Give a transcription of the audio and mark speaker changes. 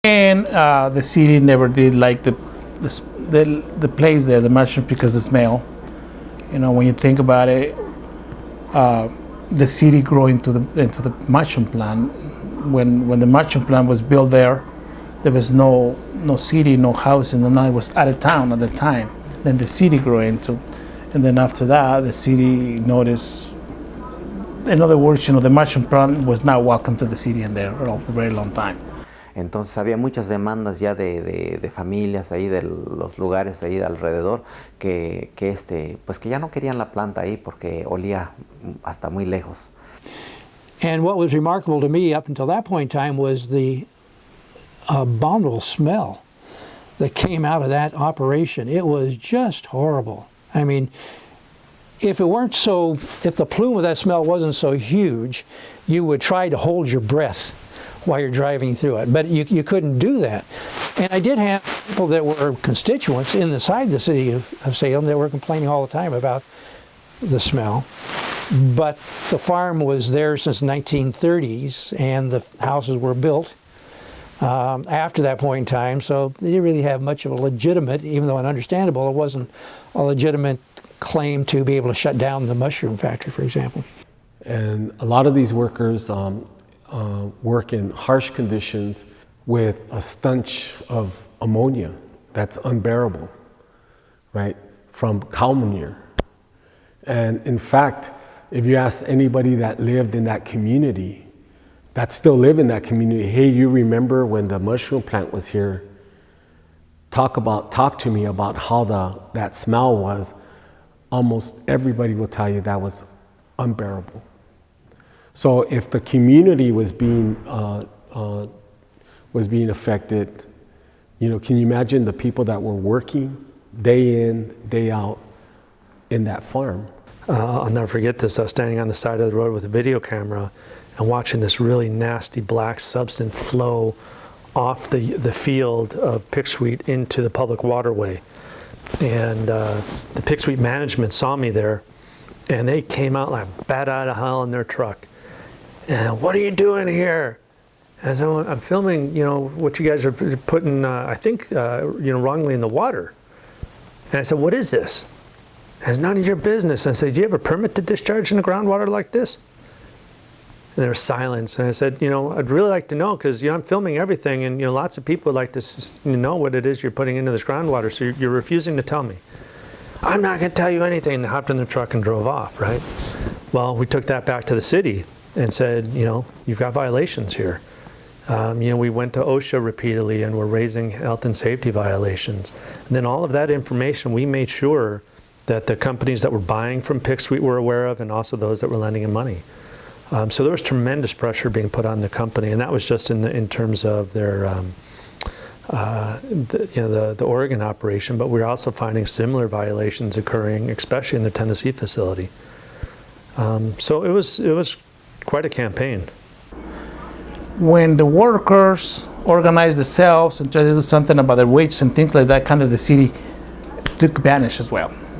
Speaker 1: And the city never did like the place there, the merchant, because the smell. You know, when you think about it, the city grew into the merchant plant. When the merchant plant was built there was no city, no housing, and it was out of town at the time. Then the city grew into, and then after that, the city noticed. In other words, you know, the merchant plant was not welcome to the city in there for a very long time.
Speaker 2: Entonces había muchas demandas ya de familias ahí, de los lugares ahí de alrededor, pues que ya no querían la planta ahí porque olía hasta muy lejos.
Speaker 3: And what was remarkable to me up until that point in time was the abominable smell that came out of that operation. It was just horrible. I mean, if the plume of that smell wasn't so huge, you would try to hold your breath while you're driving through it, but you couldn't do that. And I did have people that were constituents inside the city of Salem that were complaining all the time about the smell. But the farm was there since the 1930s, and the houses were built after that point in time, so they didn't really have much of a legitimate, even though understandable, it wasn't a legitimate claim to be able to shut down the mushroom factory, for example.
Speaker 4: And a lot of these workers work in harsh conditions with a stench of ammonia that's unbearable, right, from cow manure. And in fact, if you ask anybody that lived in that community, that still live in that community, hey, you remember when the mushroom plant was here? Talk to me about how that smell was. Almost everybody will tell you that was unbearable. So if the community was being affected, you know, can you imagine the people that were working day in, day out in that farm?
Speaker 5: I'll never forget this. I was standing on the side of the road with a video camera and watching this really nasty black substance flow off the field of pigweed into the public waterway. And the pigweed management saw me there, and they came out like bat out of hell in their truck. And what are you doing here? And so I'm filming, you know, what you guys are putting, I think, you know, wrongly in the water. And I said, what is this? And it's none of your business. And I said, do you have a permit to discharge in the groundwater like this? And there was silence. And I said, you know, I'd really like to know, because, you know, I'm filming everything, and, you know, lots of people would like to know what it is you're putting into this groundwater, so you're refusing to tell me. I'm not going to tell you anything. And hopped in the truck and drove off, right? Well, we took that back to the city and said, you know, you've got violations here. You know, we went to OSHA repeatedly, and we're raising health and safety violations. And then all of that information, we made sure that the companies that were buying from pigweed were aware of, and also those that were lending them money. So there was tremendous pressure being put on the company, and that was just in terms of their, you know, the Oregon operation. But we're also finding similar violations occurring, especially in the Tennessee facility. So it was quite a campaign.
Speaker 1: When the workers organized themselves and tried to do something about their wages and things like that, kind of the city took advantage as well.